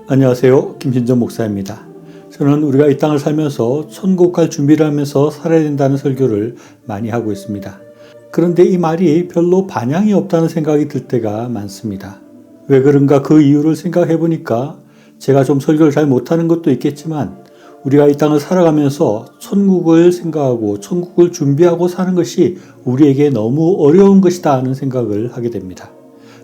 안녕하세요. 김신정 목사입니다. 저는 우리가 이 땅을 살면서 천국 갈 준비를 하면서 살아야 된다는 설교를 많이 하고 있습니다. 그런데 이 말이 별로 반향이 없다는 생각이 들 때가 많습니다. 왜 그런가 그 이유를 생각해 보니까 제가 좀 설교를 잘 못하는 것도 있겠지만 우리가 이 땅을 살아가면서 천국을 생각하고 천국을 준비하고 사는 것이 우리에게 너무 어려운 것이다 하는 생각을 하게 됩니다.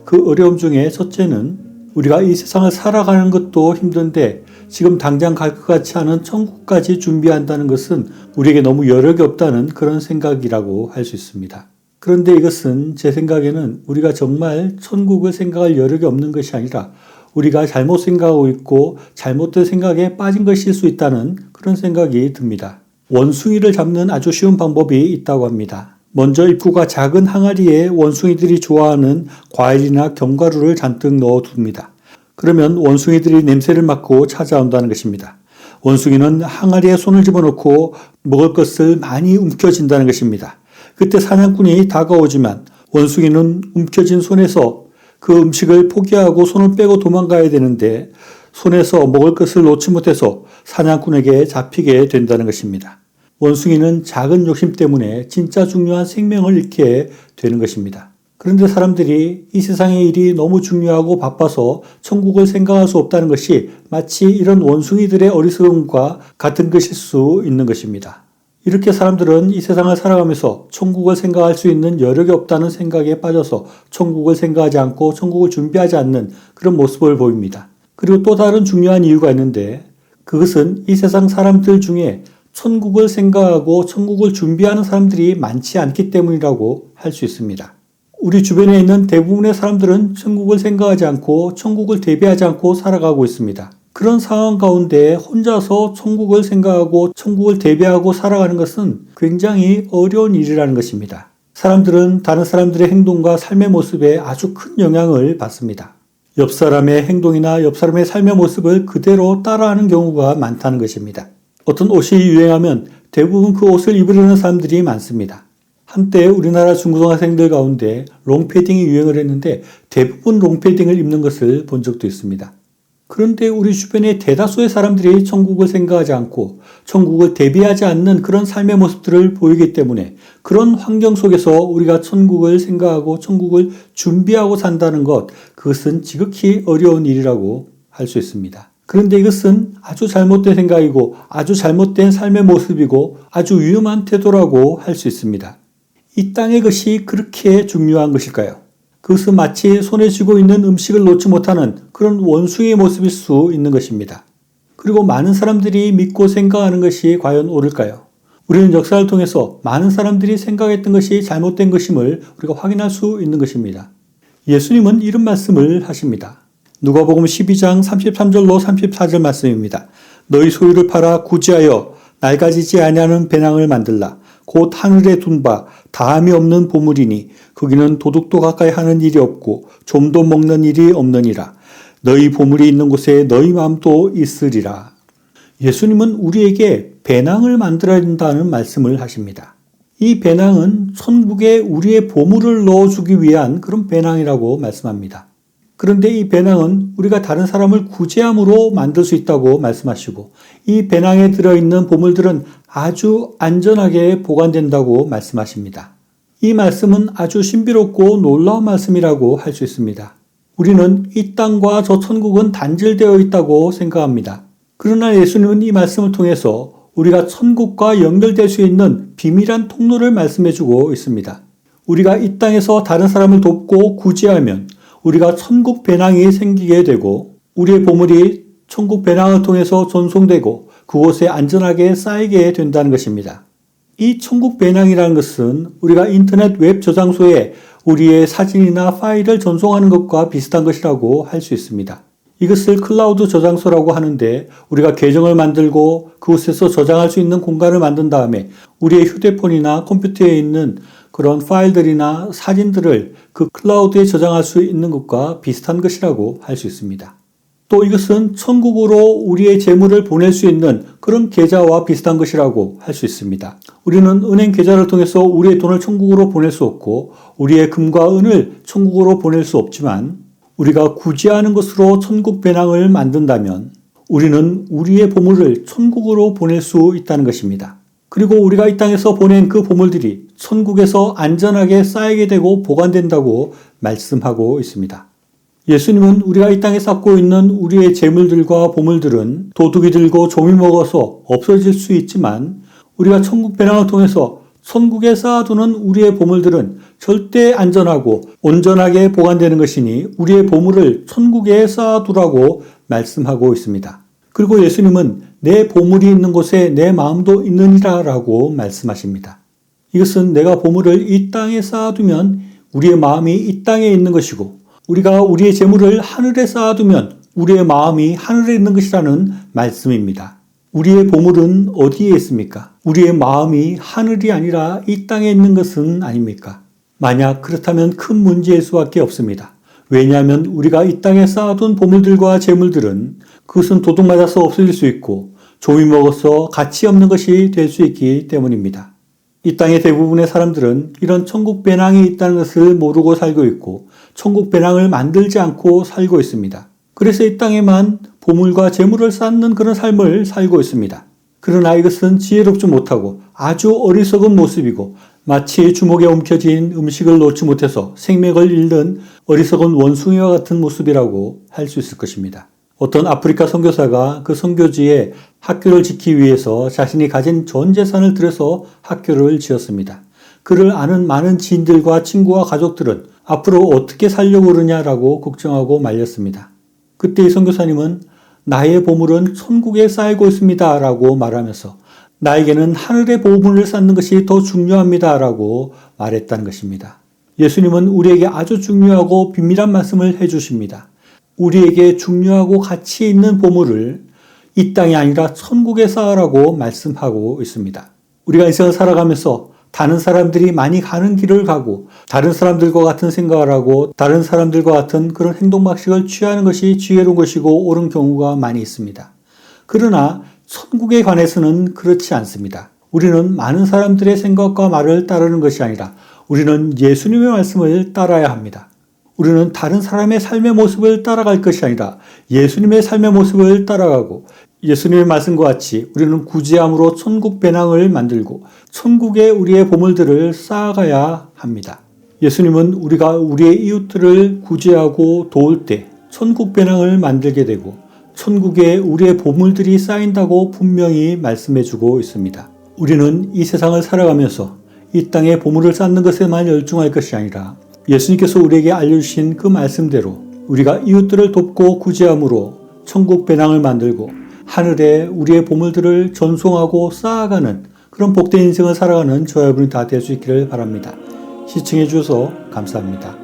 그 어려움 중에 첫째는 우리가 이 세상을 살아가는 것도 힘든데 지금 당장 갈 것 같지 않은 천국까지 준비한다는 것은 우리에게 너무 여력이 없다는 그런 생각이라고 할 수 있습니다. 그런데 이것은 제 생각에는 우리가 정말 천국을 생각할 여력이 없는 것이 아니라 우리가 잘못 생각하고 있고 잘못된 생각에 빠진 것일 수 있다는 그런 생각이 듭니다. 원숭이를 잡는 아주 쉬운 방법이 있다고 합니다. 먼저 입구가 작은 항아리에 원숭이들이 좋아하는 과일이나 견과류를 잔뜩 넣어둡니다. 그러면 원숭이들이 냄새를 맡고 찾아온다는 것입니다. 원숭이는 항아리에 손을 집어넣고 먹을 것을 많이 움켜쥔다는 것입니다. 그때 사냥꾼이 다가오지만 원숭이는 움켜쥔 손에서 그 음식을 포기하고 손을 빼고 도망가야 되는데 손에서 먹을 것을 놓지 못해서 사냥꾼에게 잡히게 된다는 것입니다. 원숭이는 작은 욕심 때문에 진짜 중요한 생명을 잃게 되는 것입니다. 그런데 사람들이 이 세상의 일이 너무 중요하고 바빠서 천국을 생각할 수 없다는 것이 마치 이런 원숭이들의 어리석음과 같은 것일 수 있는 것입니다. 이렇게 사람들은 이 세상을 살아가면서 천국을 생각할 수 있는 여력이 없다는 생각에 빠져서 천국을 생각하지 않고 천국을 준비하지 않는 그런 모습을 보입니다. 그리고 또 다른 중요한 이유가 있는데 그것은 이 세상 사람들 중에 천국을 생각하고 천국을 준비하는 사람들이 많지 않기 때문이라고 할 수 있습니다. 우리 주변에 있는 대부분의 사람들은 천국을 생각하지 않고 천국을 대비하지 않고 살아가고 있습니다. 그런 상황 가운데 혼자서 천국을 생각하고 천국을 대비하고 살아가는 것은 굉장히 어려운 일이라는 것입니다. 사람들은 다른 사람들의 행동과 삶의 모습에 아주 큰 영향을 받습니다. 옆 사람의 행동이나 옆 사람의 삶의 모습을 그대로 따라하는 경우가 많다는 것입니다. 어떤 옷이 유행하면 대부분 그 옷을 입으려는 사람들이 많습니다. 한때 우리나라 중고등학생들 가운데 롱패딩이 유행을 했는데 대부분 롱패딩을 입는 것을 본 적도 있습니다. 그런데 우리 주변의 대다수의 사람들이 천국을 생각하지 않고 천국을 대비하지 않는 그런 삶의 모습들을 보이기 때문에 그런 환경 속에서 우리가 천국을 생각하고 천국을 준비하고 산다는 것, 그것은 지극히 어려운 일이라고 할 수 있습니다. 그런데 이것은 아주 잘못된 생각이고 아주 잘못된 삶의 모습이고 아주 위험한 태도라고 할 수 있습니다. 이 땅의 것이 그렇게 중요한 것일까요? 그것은 마치 손에 쥐고 있는 음식을 놓지 못하는 그런 원숭이의 모습일 수 있는 것입니다. 그리고 많은 사람들이 믿고 생각하는 것이 과연 옳을까요? 우리는 역사를 통해서 많은 사람들이 생각했던 것이 잘못된 것임을 우리가 확인할 수 있는 것입니다. 예수님은 이런 말씀을 하십니다. 누가복음 12장 33절로 34절 말씀입니다. 너희 소유를 팔아 구제하여 낡아지지 아니하는 배낭을 만들라. 곧 하늘에 둔 바 다함이 없는 보물이니 거기는 도둑도 가까이 하는 일이 없고 좀도 먹는 일이 없느니라. 너희 보물이 있는 곳에 너희 마음도 있으리라. 예수님은 우리에게 배낭을 만들어야 된다는 말씀을 하십니다. 이 배낭은 천국에 우리의 보물을 넣어주기 위한 그런 배낭이라고 말씀합니다. 그런데 이 배낭은 우리가 다른 사람을 구제함으로 만들 수 있다고 말씀하시고 이 배낭에 들어있는 보물들은 아주 안전하게 보관된다고 말씀하십니다. 이 말씀은 아주 신비롭고 놀라운 말씀이라고 할 수 있습니다. 우리는 이 땅과 저 천국은 단절되어 있다고 생각합니다. 그러나 예수님은 이 말씀을 통해서 우리가 천국과 연결될 수 있는 비밀한 통로를 말씀해주고 있습니다. 우리가 이 땅에서 다른 사람을 돕고 구제하면 우리가 천국 배낭이 생기게 되고 우리의 보물이 천국 배낭을 통해서 전송되고 그곳에 안전하게 쌓이게 된다는 것입니다. 이 천국 배낭이라는 것은 우리가 인터넷 웹 저장소에 우리의 사진이나 파일을 전송하는 것과 비슷한 것이라고 할 수 있습니다. 이것을 클라우드 저장소라고 하는데 우리가 계정을 만들고 그곳에서 저장할 수 있는 공간을 만든 다음에 우리의 휴대폰이나 컴퓨터에 있는 그런 파일들이나 사진들을 그 클라우드에 저장할 수 있는 것과 비슷한 것이라고 할 수 있습니다. 또 이것은 천국으로 우리의 재물을 보낼 수 있는 그런 계좌와 비슷한 것이라고 할 수 있습니다. 우리는 은행 계좌를 통해서 우리의 돈을 천국으로 보낼 수 없고 우리의 금과 은을 천국으로 보낼 수 없지만 우리가 구제하는 것으로 천국 배낭을 만든다면 우리는 우리의 보물을 천국으로 보낼 수 있다는 것입니다. 그리고 우리가 이 땅에서 보낸 그 보물들이 천국에서 안전하게 쌓이게 되고 보관된다고 말씀하고 있습니다. 예수님은 우리가 이 땅에 쌓고 있는 우리의 재물들과 보물들은 도둑이 들고 좀이 먹어서 없어질 수 있지만 우리가 천국 배낭을 통해서 천국에 쌓아두는 우리의 보물들은 절대 안전하고 온전하게 보관되는 것이니 우리의 보물을 천국에 쌓아두라고 말씀하고 있습니다. 그리고 예수님은 내 보물이 있는 곳에 내 마음도 있느니라 라고 말씀하십니다. 이것은 내가 보물을 이 땅에 쌓아두면 우리의 마음이 이 땅에 있는 것이고 우리가 우리의 재물을 하늘에 쌓아두면 우리의 마음이 하늘에 있는 것이라는 말씀입니다. 우리의 보물은 어디에 있습니까? 우리의 마음이 하늘이 아니라 이 땅에 있는 것은 아닙니까? 만약 그렇다면 큰 문제일 수밖에 없습니다. 왜냐하면 우리가 이 땅에 쌓아둔 보물들과 재물들은 그것은 도둑 맞아서 없어질 수 있고 좀이 먹어서 가치 없는 것이 될 수 있기 때문입니다. 이 땅의 대부분의 사람들은 이런 천국 배낭이 있다는 것을 모르고 살고 있고 천국 배낭을 만들지 않고 살고 있습니다. 그래서 이 땅에만 보물과 재물을 쌓는 그런 삶을 살고 있습니다. 그러나 이것은 지혜롭지 못하고 아주 어리석은 모습이고 마치 주먹에 움켜진 음식을 놓지 못해서 생맥을 잃는 어리석은 원숭이와 같은 모습이라고 할 수 있을 것입니다. 어떤 아프리카 선교사가 그 선교지에 학교를 짓기 위해서 자신이 가진 전 재산을 들여서 학교를 지었습니다. 그를 아는 많은 지인들과 친구와 가족들은 앞으로 어떻게 살려고 그러냐라고 걱정하고 말렸습니다. 그때 이 선교사님은 나의 보물은 천국에 쌓이고 있습니다 라고 말하면서 나에게는 하늘의 보물을 쌓는 것이 더 중요합니다 라고 말했다는 것입니다. 예수님은 우리에게 아주 중요하고 비밀한 말씀을 해주십니다. 우리에게 중요하고 가치 있는 보물을 이 땅이 아니라 천국에 쌓으라고 말씀하고 있습니다. 우리가 인생을 살아가면서 다른 사람들이 많이 가는 길을 가고 다른 사람들과 같은 생각을 하고 다른 사람들과 같은 그런 행동 방식을 취하는 것이 지혜로운 것이고 옳은 경우가 많이 있습니다. 그러나 천국에 관해서는 그렇지 않습니다. 우리는 많은 사람들의 생각과 말을 따르는 것이 아니라 우리는 예수님의 말씀을 따라야 합니다. 우리는 다른 사람의 삶의 모습을 따라갈 것이 아니라 예수님의 삶의 모습을 따라가고 예수님의 말씀과 같이 우리는 구제함으로 천국 배낭을 만들고 천국에 우리의 보물들을 쌓아가야 합니다. 예수님은 우리가 우리의 이웃들을 구제하고 도울 때 천국 배낭을 만들게 되고 천국에 우리의 보물들이 쌓인다고 분명히 말씀해주고 있습니다. 우리는 이 세상을 살아가면서 이 땅에 보물을 쌓는 것에만 열중할 것이 아니라 예수님께서 우리에게 알려주신 그 말씀대로 우리가 이웃들을 돕고 구제함으로 천국 배낭을 만들고 하늘에 우리의 보물들을 전송하고 쌓아가는 그런 복된 인생을 살아가는 저와 여러분이 다 될 수 있기를 바랍니다. 시청해 주셔서 감사합니다.